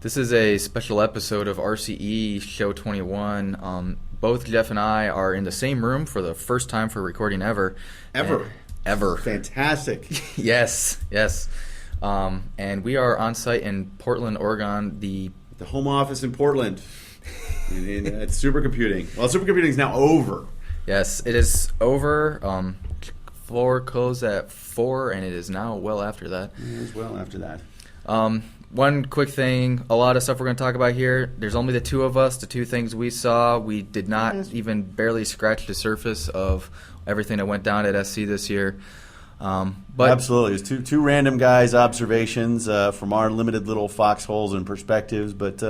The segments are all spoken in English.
This is a special episode of RCE Show 21. Both Jeff and I are in the same room for the first time for recording ever. Ever. Fantastic. Yes. And we are on site in Portland, Oregon. The home office in Portland at Supercomputing. Well, Supercomputing is now over. Yes, it is over. Floor closed at 4, and it is now well after that. It is well after that. One quick thing, a lot of stuff we're going to talk about here. There's only the two of us, the two things we saw. We did not even barely scratch the surface of everything that went down at SC this year. But absolutely. It's two random guys' observations from our limited little foxholes and perspectives. But,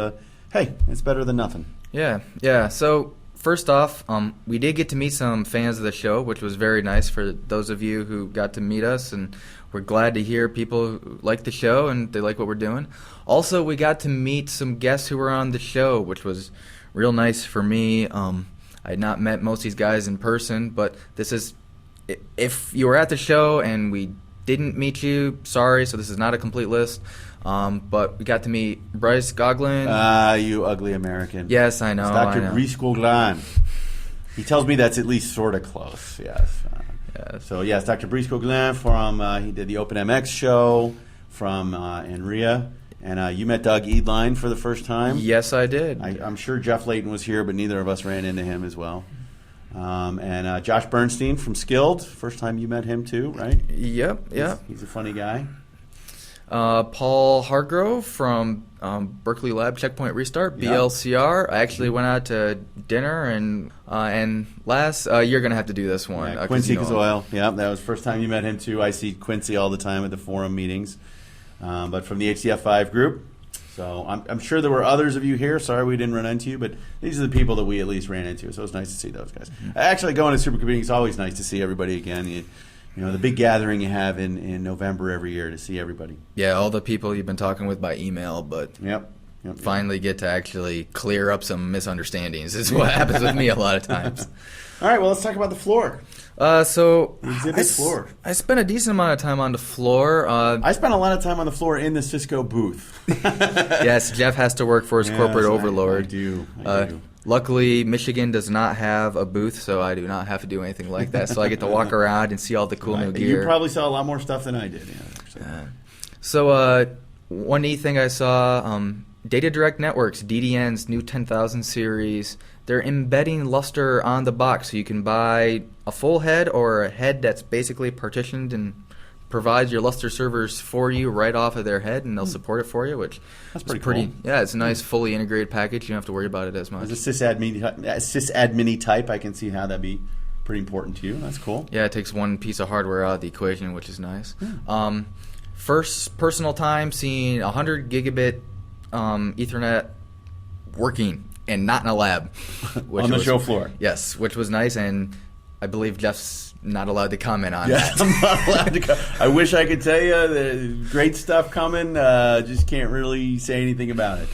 hey, it's better than nothing. Yeah. So first off, we did get to meet some fans of the show, which was very nice for those of you who got to meet us, and we're glad to hear people who like the show and they like what we're doing. Also, we got to meet some guests who were on the show, which was real nice for me. I had not met most of these guys in person, but this is, if you were at the show and we didn't meet you, sorry, so this is not a complete list. But we got to meet Bryce Goglin. You ugly American. Yes, I know. It's Dr. Bryce Goglin. He tells me that's at least sort of close, yes. So, yes, Dr. Bryce Goglin from, he did the OpenMX show from Enria. And you met Doug Eadline for the first time. Yes, I did. I'm sure Jeff Layton was here, but neither of us ran into him as well. And Josh Bernstein from Skilled, first time you met him too, right? Yep. He's a funny guy. Paul Hargrove from Berkeley Lab Checkpoint Restart, BLCR. I actually went out to dinner, and last, you're going to have to do this one. Yeah, Quincy Kazoil. Yeah, that was the first time you met him too. I see Quincy all the time at the forum meetings, but from the HCF5 group. So I'm sure there were others of you here. Sorry we didn't run into you, but these are the people that we at least ran into, so it's nice to see those guys. Actually, going to Supercomputing is always nice to see everybody again. You know, the big gathering you have in November every year to see everybody. Yeah, all the people you've been talking with by email, but finally get to actually clear up some misunderstandings. Is what happens with me a lot of times. All right, well, let's talk about the floor. Floor. I spent a decent amount of time on the floor. I spent a lot of time on the floor in the Cisco booth. Yes, Jeff has to work for his corporate overlord. I do. Luckily, Michigan does not have a booth, so I do not have to do anything like that. So I get to walk around and see all the cool new gear. You probably saw a lot more stuff than I did. So one neat thing I saw, Data Direct Networks, DDN's new 10,000 series, they're embedding Lustre on the box, so you can buy a full head or a head that's basically partitioned and provides your Lustre servers for you right off of their head, and they'll support it for you, which that's pretty cool. Yeah, it's a nice fully integrated package. You don't have to worry about it as much. As a sysadmin type, I can see how that'd be pretty important to you. That's cool. Yeah, it takes one piece of hardware out of the equation, which is nice. First personal time seeing 100 gigabit Ethernet working and not in a lab. On the show floor. Yes, which was nice, and I believe Jeff's not allowed to comment on that. I'm not allowed to comment. I wish I could tell you the great stuff coming. Just can't really say anything about it.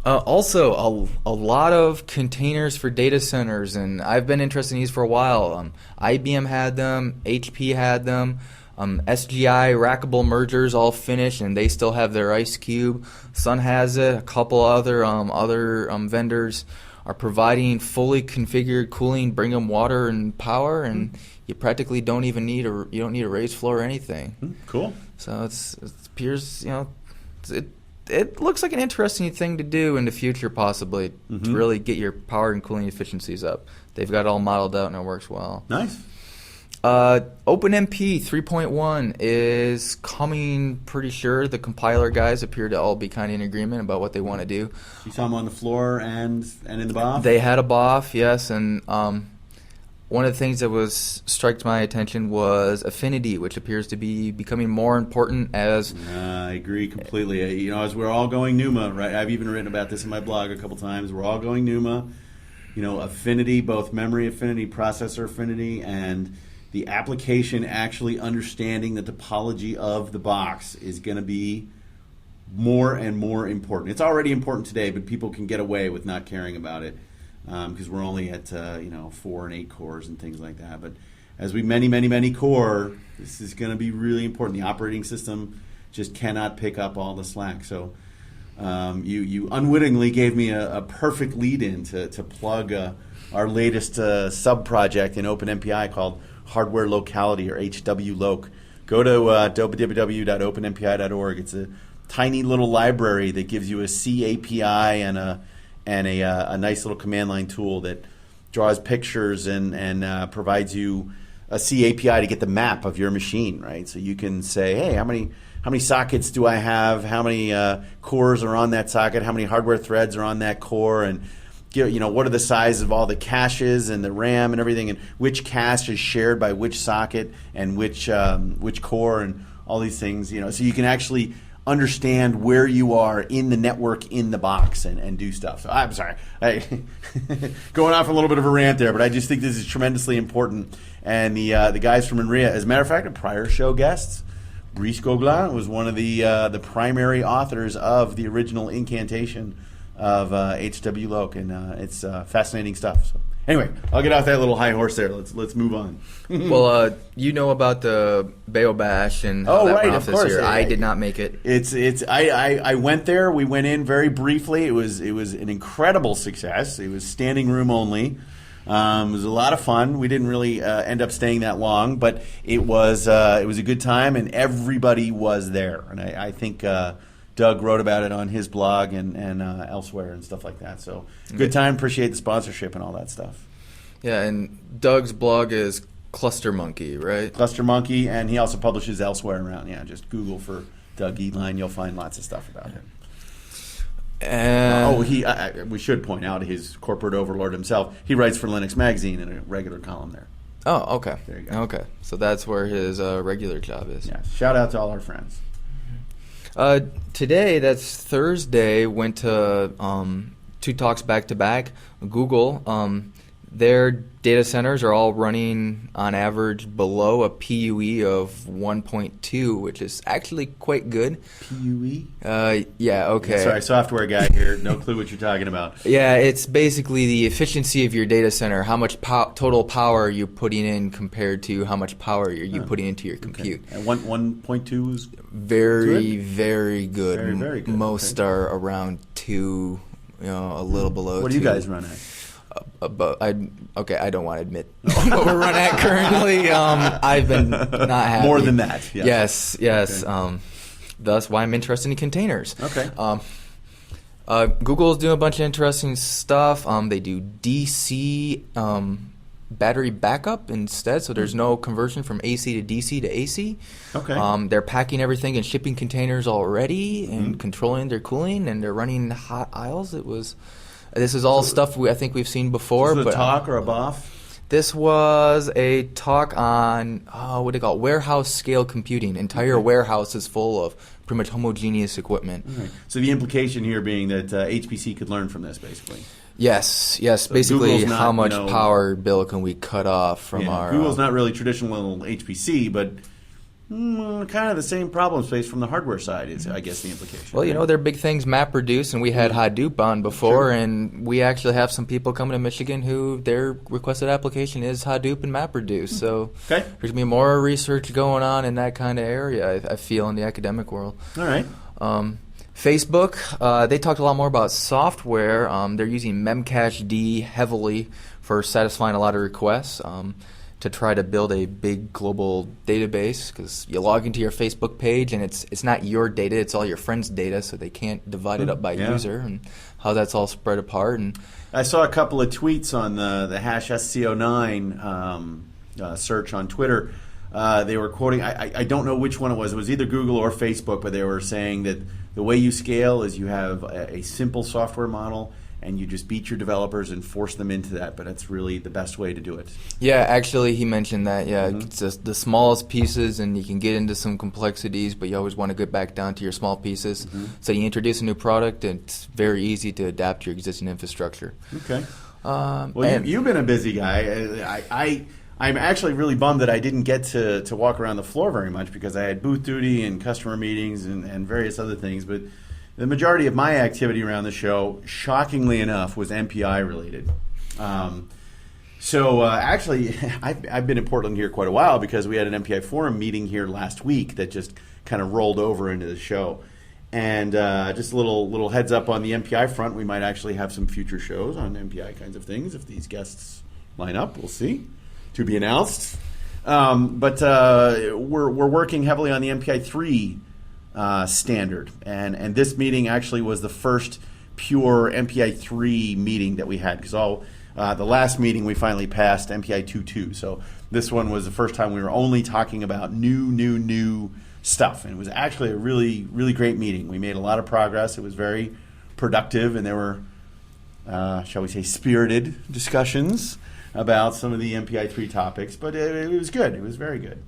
Also, a lot of containers for data centers, and I've been interested in these for a while. IBM had them, HP had them. SGI rackable mergers all finished, and they still have their Ice Cube. Sun has it. A couple other vendors are providing fully configured cooling, bring them water and power, and you practically don't even need a raised floor or anything. Cool. So it appears, it looks like an interesting thing to do in the future, possibly to really get your power and cooling efficiencies up. They've got it all modeled out and it works well. Nice. OpenMP 3.1 is coming, pretty sure. The compiler guys appear to all be kind of in agreement about what they want to do. You saw them on the floor and in the BOF? They had a BOF, yes, and one of the things that struck my attention was Affinity, which appears to be becoming more important as... I agree completely. As we're all going NUMA, right? I've even written about this in my blog a couple times. We're all going NUMA. Affinity, both memory affinity, processor affinity, and the application actually understanding the topology of the box is going to be more and more important. It's already important today, but people can get away with not caring about it because we're only at 4 and 8 cores and things like that. But as we many core, this is going to be really important. The operating system just cannot pick up all the slack. So You unwittingly gave me a perfect lead-in to plug our latest sub-project in OpenMPI called Hardware Locality, or HWLoc. Go to www.openmpi.org. It's a tiny little library that gives you a C API and a nice little command line tool that draws pictures and provides you a C API to get the map of your machine, right? So you can say, hey, how many sockets do I have? How many cores are on that socket? How many hardware threads are on that core? And what are the size of all the caches and the RAM and everything, and which cache is shared by which socket and which core, and all these things. So you can actually understand where you are in the network in the box and do stuff. So I'm sorry, going off a little bit of a rant there, but I just think this is tremendously important. And the guys from Enria, as a matter of fact, a prior show guests, Brice Gauguin was one of the primary authors of the original incantation of HWLoc, and it's fascinating stuff. So anyway, I'll get off that little high horse there. Let's move on. Well, you know about the Bayo Bash and how that went off this year. I did not make it. I went there. We went in very briefly. It was an incredible success. It was standing room only. It was a lot of fun. We didn't really end up staying that long, but it was a good time, and everybody was there. And I think Doug wrote about it on his blog and elsewhere and stuff like that. So good time. Appreciate the sponsorship and all that stuff. Yeah, and Doug's blog is Cluster Monkey, right? Cluster Monkey, and he also publishes elsewhere around. Yeah, just Google for Doug Edline. You'll find lots of stuff about him. And we should point out his corporate overlord himself. He writes for Linux Magazine in a regular column there. Oh, okay. There you go. Okay, so that's where his regular job is. Yeah. Shout out to all our friends. Today, that's Thursday, went to two talks back to back. Google, their data centers are all running on average below a PUE of 1.2, which is actually quite good. PUE? Yeah, okay. Sorry, software guy here. No clue what you're talking about. Yeah, it's basically the efficiency of your data center, how much total power you're putting in compared to how much power you're putting into your compute. Okay. And 1.2 is very, very good. Very, very good. Most are around 2, a little below 2. What do you guys run at? But I don't want to admit what we're running at currently. I've been not happy. More than that. Yeah. Yes. Okay. Thus why I'm interested in containers. Okay. Google's doing a bunch of interesting stuff. They do DC battery backup instead, so there's no conversion from AC to DC to AC. Okay. They're packing everything in shipping containers already and controlling their cooling, and they're running hot aisles. This is all stuff I think we've seen before. Is this a talk or a BOF? This was a talk on, what do they call it? Warehouse scale computing. Entire warehouses full of pretty much homogeneous equipment. Right. So the implication here being that HPC could learn from this, basically. Yes. So basically, Google's not, how much power bill can we cut off from our... Google's not really traditional HPC, but... kind of the same problem space from the hardware side is, I guess, the implication. Well, their big thing's MapReduce, and we had Hadoop on before, and we actually have some people coming to Michigan who their requested application is Hadoop and MapReduce. So there's going to be more research going on in that kind of area, I feel, in the academic world. All right. Facebook, they talked a lot more about software. They're using Memcached heavily for satisfying a lot of requests. To try to build a big global database, because you log into your Facebook page and it's not your data, it's all your friends' data, so they can't divide it up by user, and how that's all spread apart. And I saw a couple of tweets on the hash SC09 search on Twitter. They were quoting, I don't know which one it was either Google or Facebook, but they were saying that the way you scale is you have a simple software model, and you just beat your developers and force them into that, but that's really the best way to do it. Yeah, actually, he mentioned that. Yeah, it's just the smallest pieces, and you can get into some complexities, but you always want to get back down to your small pieces. So you introduce a new product, and it's very easy to adapt your existing infrastructure. Okay. Well, you've been a busy guy. I'm actually really bummed that I didn't get to walk around the floor very much because I had booth duty and customer meetings and various other things, but the majority of my activity around the show, shockingly enough, was MPI related. Actually, I've been in Portland here quite a while because we had an MPI forum meeting here last week that just kind of rolled over into the show. And just a little heads up on the MPI front, we might actually have some future shows on MPI kinds of things if these guests line up. We'll see. To be announced. But we're working heavily on the MPI 3 standard. And this meeting actually was the first pure MPI 3 meeting that we had, because the last meeting we finally passed MPI 2.2. So this one was the first time we were only talking about new stuff, and it was actually a really, really great meeting. We made a lot of progress. It was very productive, and there were, shall we say, spirited discussions about some of the MPI 3 topics, but it was good. It was very good.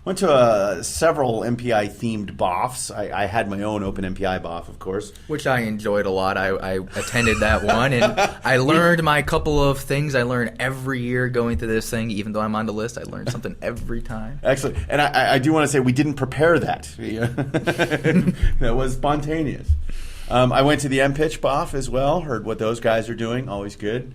Went to several MPI-themed BOFs. I had my own OpenMPI BOF, of course. Which I enjoyed a lot. I attended that one, and I learned my couple of things I learn every year going through this thing. Even though I'm on the list, I learned something every time. Excellent. And I do want to say we didn't prepare that. That was spontaneous. I went to the MPitch BOF as well, heard what those guys are doing, always good.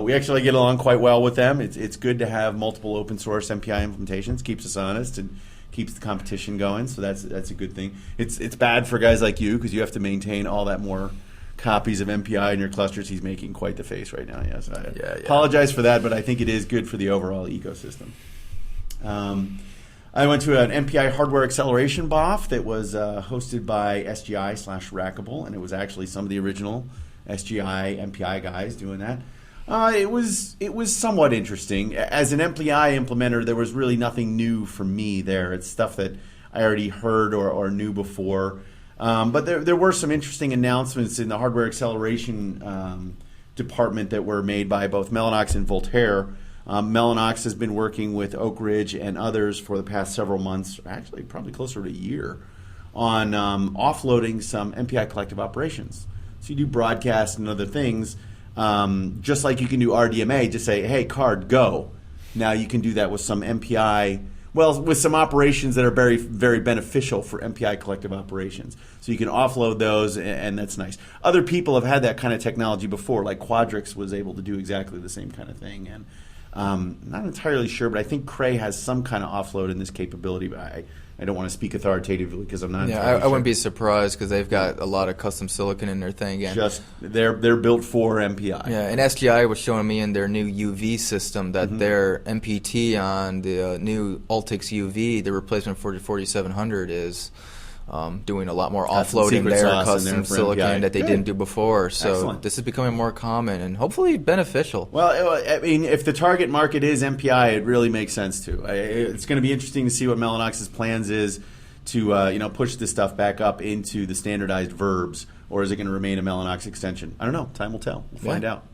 We actually get along quite well with them. It's good to have multiple open source MPI implementations. Keeps us honest and keeps the competition going. So that's a good thing. It's bad for guys like you because you have to maintain all that more copies of MPI in your clusters. He's making quite the face right now. Yes, I apologize for that, but I think it is good for the overall ecosystem. I went to an MPI hardware acceleration BOF that was hosted by SGI/Rackable, and it was actually some of the original SGI MPI guys doing that. It was somewhat interesting. As an MPI implementer, there was really nothing new for me there. It's stuff that I already heard or knew before. But there were some interesting announcements in the hardware acceleration department that were made by both Mellanox and Voltaire. Mellanox has been working with Oak Ridge and others for the past several months, actually probably closer to a year, on offloading some MPI collective operations. So you do broadcast and other things. Just like you can do RDMA, just say, hey, card, go. Now you can do that with some MPI, with some operations that are very, very beneficial for MPI collective operations. So you can offload those, and that's nice. Other people have had that kind of technology before, like Quadrix was able to do exactly the same kind of thing. And not entirely sure, but I think Cray has some kind of offload in this capability, but I don't want to speak authoritatively because I'm not entirely sure. I wouldn't be surprised because they've got a lot of custom silicon in their thing. And just they're built for MPI. Yeah, and SGI was showing me in their new UV system that their MPT on the new Altix UV, the replacement for the 4700, is doing a lot more offloading their custom silicon that they didn't do before. So excellent. This is becoming more common and hopefully beneficial. Well, I mean, if the target market is MPI, it really makes sense to. It's going to be interesting to see what Mellanox's plans is to push this stuff back up into the standardized verbs, or is it going to remain a Mellanox extension? I don't know. Time will tell. We'll find out.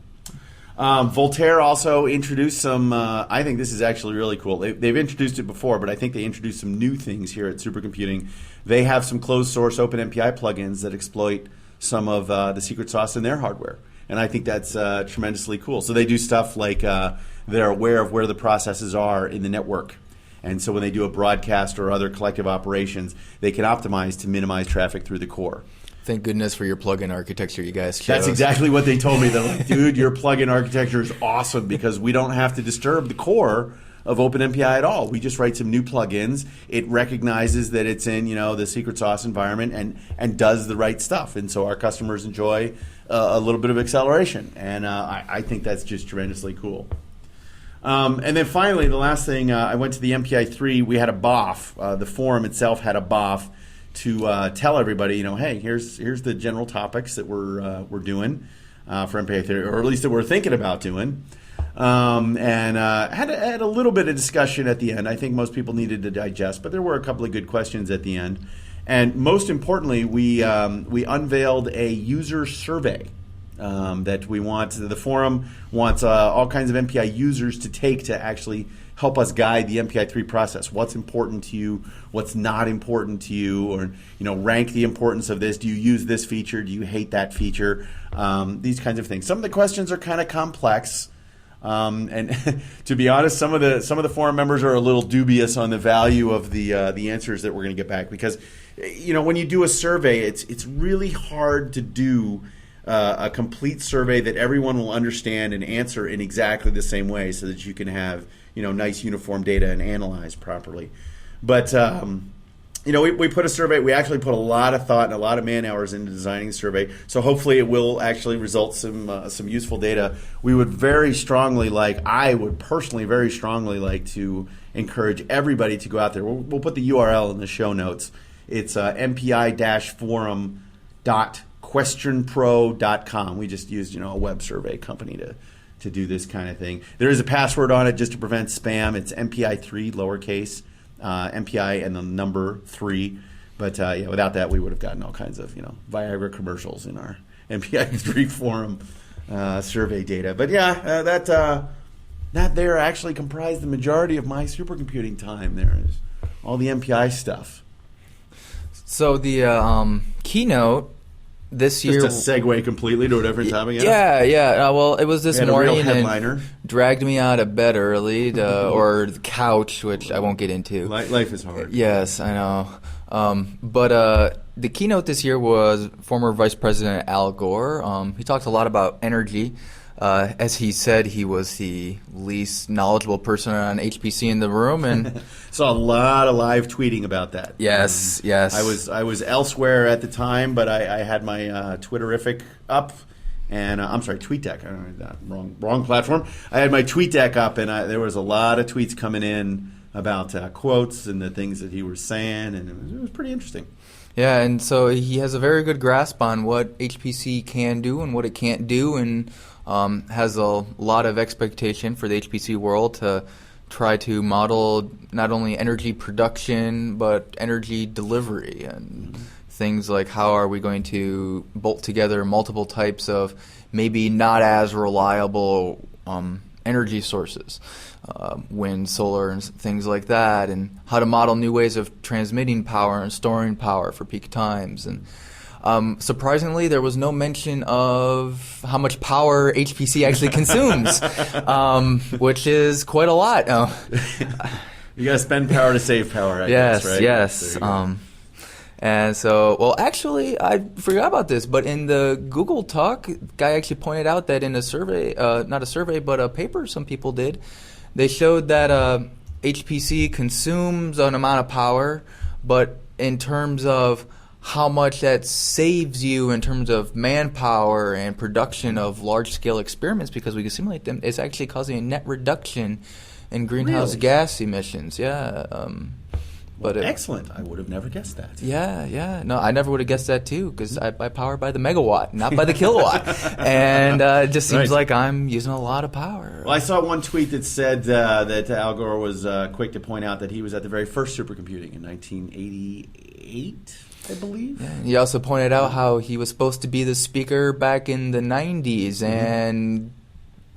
Voltaire also introduced some, I think this is actually really cool. They've introduced it before, but I think they introduced some new things here at Supercomputing. They have some closed source OpenMPI plugins that exploit some of the secret sauce in their hardware. And I think that's tremendously cool. So they do stuff like they're aware of where the processes are in the network. And so when they do a broadcast or other collective operations, they can optimize to minimize traffic through the core. Thank goodness for your plugin architecture you guys chose. That's exactly what they told me. They're like, dude, your plugin architecture is awesome because we don't have to disturb the core of OpenMPI at all. We just write some new plugins. It recognizes that it's in the secret sauce environment and does the right stuff. And so our customers enjoy a little bit of acceleration. And I think that's just tremendously cool. And then finally, the last thing, I went to the MPI 3. We had a BOF. The forum itself had a BOF to tell everybody, hey, here's the general topics that we're doing for MPI 3, or at least that we're thinking about doing. And had a little bit of discussion at the end. I think most people needed to digest, but there were a couple of good questions at the end. And most importantly, we unveiled a user survey that we want. The forum wants all kinds of MPI users to take to actually help us guide the MPI 3 process. What's important to you? What's not important to you? Or rank the importance of this. Do you use this feature? Do you hate that feature? These kinds of things. Some of the questions are kind of complex. And to be honest, some of the forum members are a little dubious on the value of the answers that we're going to get back, because when you do a survey, it's really hard to do a complete survey that everyone will understand and answer in exactly the same way, so that you can have nice uniform data and analyze properly. But we put a survey. We actually put a lot of thought and a lot of man hours into designing the survey. So hopefully it will actually result some useful data. We would I would personally very strongly like to encourage everybody to go out there. We'll put the URL in the show notes. It's mpi-forum.questionpro.com. We just used a web survey company to do this kind of thing. There is a password on it just to prevent spam. It's MPI3 lowercase. MPI and the number 3, but without that we would have gotten all kinds of Viagra commercials in our MPI3 forum survey data. But that there actually comprised the majority of my supercomputing time. There is all the MPI stuff. So the keynote this year, just a segue completely to a different topic. Yeah. Well, it was this morning and dragged me out of bed early, or the couch, which I won't get into. Life is hard. Yes, I know. But the keynote this year was former Vice President Al Gore. He talked a lot about energy. As he said, he was the least knowledgeable person on HPC in the room, and saw a lot of live tweeting about that. Yes. I was elsewhere at the time, but I had my Twitterific up, and I'm sorry, TweetDeck. I don't know that wrong platform. I had my TweetDeck up, and there was a lot of tweets coming in about quotes and the things that he was saying, and it was pretty interesting. Yeah, and so he has a very good grasp on what HPC can do and what it can't do, and has a lot of expectation for the HPC world to try to model not only energy production but energy delivery and things like how are we going to bolt together multiple types of maybe not as reliable energy sources, wind, solar, and things like that, and how to model new ways of transmitting power and storing power for peak times. And surprisingly, there was no mention of how much power HPC actually consumes, which is quite a lot. You got to spend power to save power, I guess, right? Yes. And so, well, actually, I forgot about this, but in the Google talk, guy actually pointed out that in a survey, not a survey, but a paper some people did, they showed that HPC consumes an amount of power, but in terms of how much that saves you in terms of manpower and production of large-scale experiments, because we can simulate them, it's actually causing a net reduction in greenhouse gas emissions. But excellent. I would have never guessed that. Yeah. No, I never would have guessed that too, because I power by the megawatt, not by the kilowatt. And it just seems like I'm using a lot of power. Well, I saw one tweet that said that Al Gore was quick to point out that he was at the very first supercomputing in 1988, I believe. Yeah, he also pointed out how he was supposed to be the speaker back in the 90s, and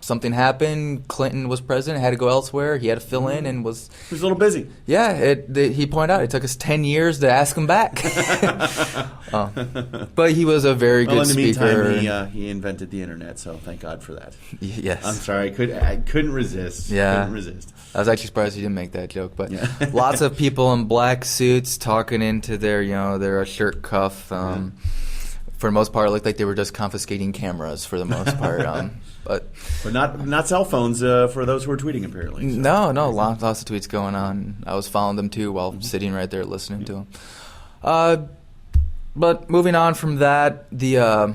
something happened. Clinton was president, had to go elsewhere. He had to fill in and was... He was a little busy. Yeah, he pointed out it took us 10 years to ask him back. But he was a very good speaker. In the meantime, he invented the internet, so thank God for that. Yes. I'm sorry, I couldn't resist. Yeah. Couldn't resist. I was actually surprised he didn't make that joke, but lots of people in black suits talking into their shirt cuff. For the most part, it looked like they were just confiscating cameras for the most part. But not cell phones for those who are tweeting, apparently. So. No, lots of tweets going on. I was following them too while sitting right there listening to them. But moving on from that, I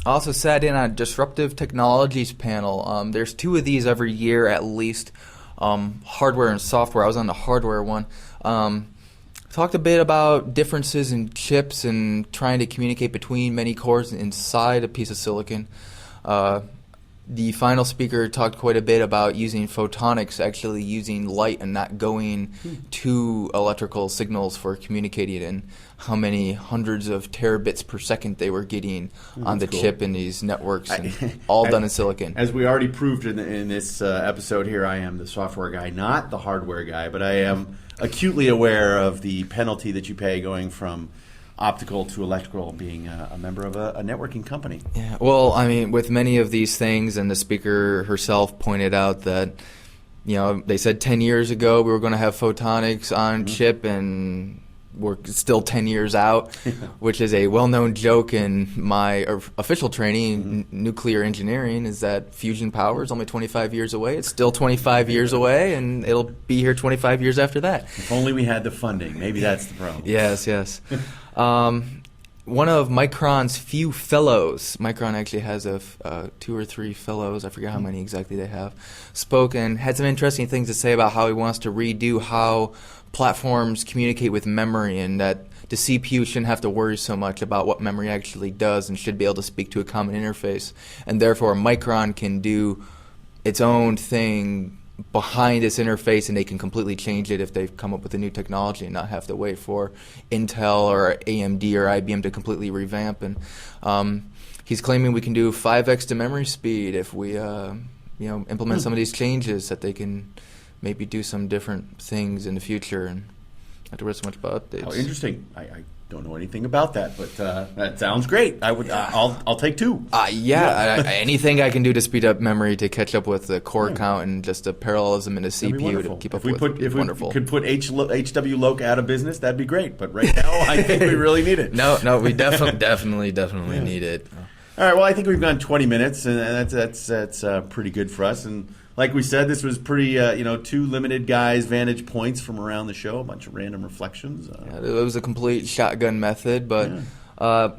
also sat in on a Disruptive Technologies panel. There's 2 of these every year at least, hardware and software. I was on the hardware one. Talked a bit about differences in chips and trying to communicate between many cores inside a piece of silicon. The final speaker talked quite a bit about using photonics, actually using light and not going to electrical signals for communicating, and how many hundreds of terabits per second they were getting on the chip in these networks, and all done in silicon. As we already proved in this episode here, I am the software guy, not the hardware guy, but I am acutely aware of the penalty that you pay going from optical to electrical, being a member of a networking company. Yeah, well, I mean, with many of these things, and the speaker herself pointed out that, they said 10 years ago we were going to have photonics on chip, and we're still 10 years out, which is a well-known joke in my official training, nuclear engineering, is that fusion power is only 25 years away. It's still 25 years away, and it'll be here 25 years after that. If only we had the funding. Maybe that's the problem. Yes. One of Micron's few fellows, Micron actually has 2 or 3 fellows, I forget how many exactly they have, spoke and had some interesting things to say about how he wants to redo how platforms communicate with memory, and that the CPU shouldn't have to worry so much about what memory actually does and should be able to speak to a common interface. And therefore, Micron can do its own thing behind this interface, and they can completely change it if they've come up with a new technology and not have to wait for Intel or AMD or IBM to completely revamp. And he's claiming we can do 5x the memory speed if we implement some of these changes, that they can maybe do some different things in the future and not have to worry so much about updates. Oh, interesting. I don't know anything about that, but that sounds great. I'll take 2. Anything I can do to speed up memory to catch up with the core count and just the parallelism in the CPU to keep up with. If we could put HW Loc out of business, that'd be great. But right now, I think we really need it. No, we definitely need it. All right. Well, I think we've gone 20 minutes, and that's pretty good for us. And like we said, this was pretty, 2 limited guys' vantage points from around the show, a bunch of random reflections. It was a complete shotgun method, but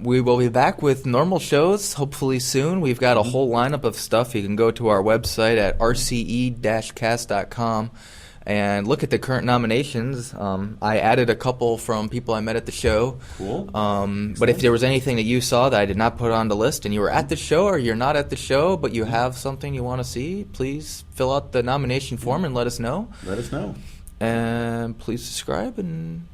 we will be back with normal shows hopefully soon. We've got a whole lineup of stuff. You can go to our website at rce-cast.com and look at the current nominations. I added a couple from people I met at the show. Cool. But if there was anything that you saw that I did not put on the list and you were at the show or you're not at the show but you have something you want to see, please fill out the nomination form and let us know. Let us know. And please subscribe. And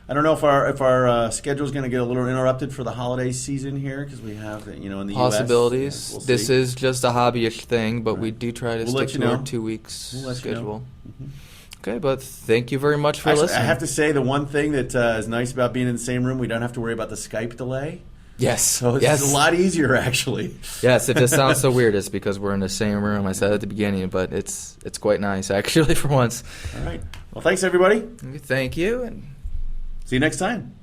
I don't know if our schedule is going to get a little interrupted for the holiday season here, because we have, in the possibilities. US. We'll this see. is just a hobbyish thing, but we do try to stick to our 2 weeks schedule. Okay, but thank you very much for listening. I have to say, the one thing that is nice about being in the same room, we don't have to worry about the Skype delay. Yes. So it's a lot easier, actually. Yes, if it sounds so weird, it's because we're in the same room. I said at the beginning, but it's quite nice, actually, for once. All right. Well, thanks, everybody. Thank you. And see you next time.